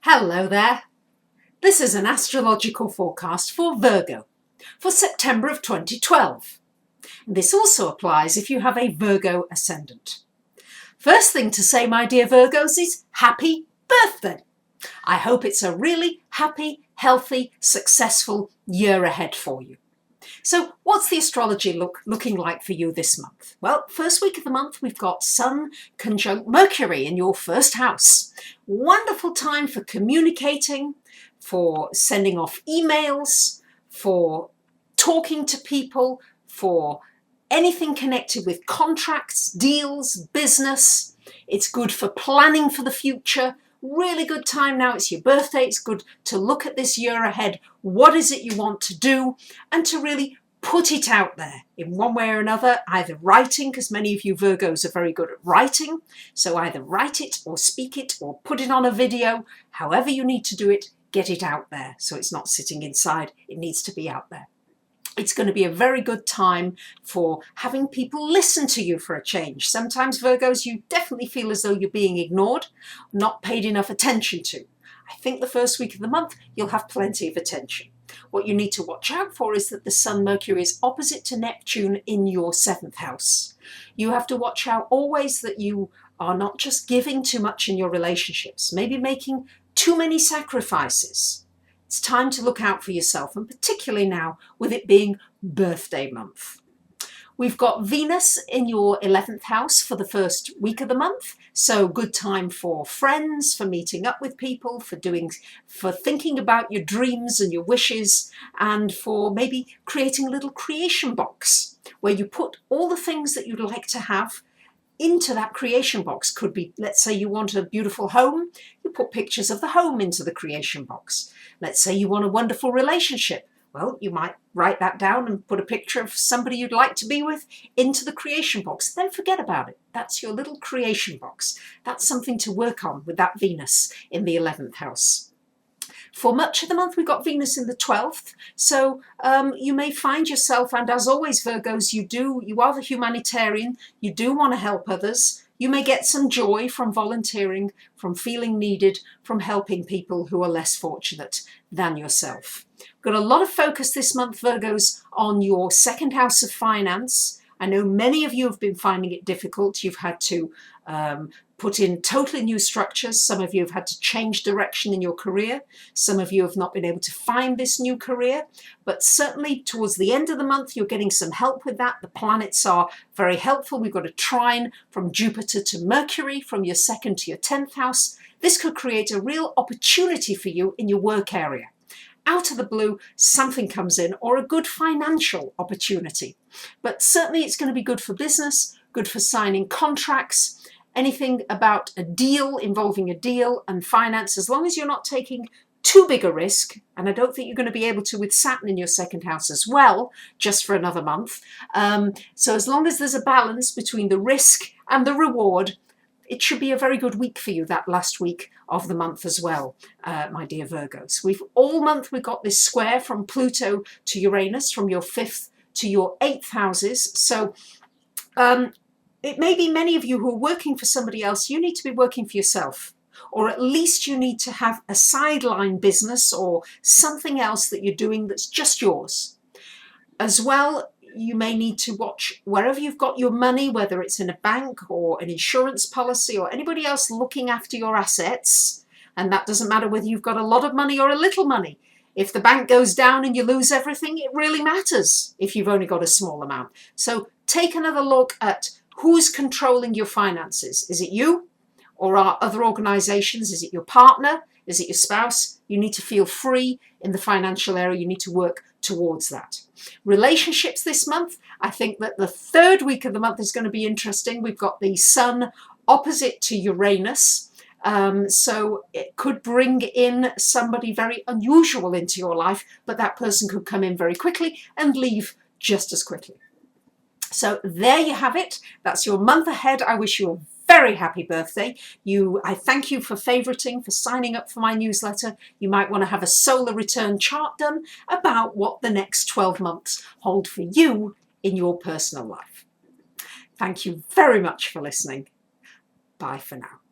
Hello there. This is an astrological forecast for Virgo for September of 2012. This also applies if you have a Virgo ascendant. First thing to say, my dear Virgos, is happy birthday. I hope it's a really happy, healthy, successful year ahead for you. So what's the astrology looking like for you this month? Well, first week of the month, we've got Sun conjunct Mercury in your first house. Wonderful time for communicating, for sending off emails, for talking to people, for anything connected with contracts, deals, business. It's good for planning for the future. Really good time now. It's your birthday. It's good to look at this year ahead. What is it you want to do? And to really put it out there in one way or another, either writing, because many of you Virgos are very good at writing. So either write it or speak it or put it on a video. However you need to do it, get it out there. So it's not sitting inside. It needs to be out there. It's going to be a very good time for having people listen to you for a change. Sometimes Virgos, you definitely feel as though you're being ignored, not paid enough attention to. I think the first week of the month, you'll have plenty of attention. What you need to watch out for is that the Sun Mercury is opposite to Neptune in your 7th house. You have to watch out always that you are not just giving too much in your relationships, maybe making too many sacrifices. It's time to look out for yourself, and particularly now with it being birthday month. We've got Venus in your 11th house for the first week of the month. So good time for friends, for meeting up with people, for thinking about your dreams and your wishes, and for maybe creating a little creation box where you put all the things that you'd like to have into that creation box. Could be, let's say you want a beautiful home, you put pictures of the home into the creation box. Let's say you want a wonderful relationship. Well, you might write that down and put a picture of somebody you'd like to be with into the creation box. Then forget about it. That's your little creation box. That's something to work on with that Venus in the 11th house. For much of the month, we've got Venus in the 12th. So you may find yourself, and as always, Virgos, you are the humanitarian. You do want to help others. You may get some joy from volunteering, from feeling needed, from helping people who are less fortunate than yourself. We've got a lot of focus this month, Virgos, on your 2nd house of finance. I know many of you have been finding it difficult. You've had to put in totally new structures. Some of you have had to change direction in your career. Some of you have not been able to find this new career, but certainly towards the end of the month, you're getting some help with that. The planets are very helpful. We've got a trine from Jupiter to Mercury, from your 2nd to your 10th house. This could create a real opportunity for you in your work area. Out of the blue, something comes in, or a good financial opportunity. But certainly it's going to be good for business, good for signing contracts, anything about a deal, involving a deal and finance, as long as you're not taking too big a risk. And I don't think you're going to be able to with Saturn in your 2nd house as well, just for another month. So as long as there's a balance between the risk and the reward, it should be a very good week for you, that last week of the month as well, my dear Virgos. All month we've got this square from Pluto to Uranus, from your 5th to your 8th houses. So it may be many of you who are working for somebody else, you need to be working for yourself. Or at least you need to have a sideline business or something else that you're doing that's just yours. As well, you may need to watch wherever you've got your money, whether it's in a bank or an insurance policy or anybody else looking after your assets. And that doesn't matter whether you've got a lot of money or a little money. If the bank goes down and you lose everything, it really matters if you've only got a small amount. So take another look at who's controlling your finances. Is it you? Or are other organizations? Is it your partner? Is it your spouse? You need to feel free in the financial area. You need to work towards that. Relationships this month, I think that the 3rd week of the month is going to be interesting. We've got the Sun opposite to Uranus. So it could bring in somebody very unusual into your life, but that person could come in very quickly and leave just as quickly. So there you have it. That's your month ahead. I wish you a very happy birthday. I thank you for favoriting, for signing up for my newsletter. You might want to have a solar return chart done about what the next 12 months hold for you in your personal life. Thank you very much for listening. Bye for now.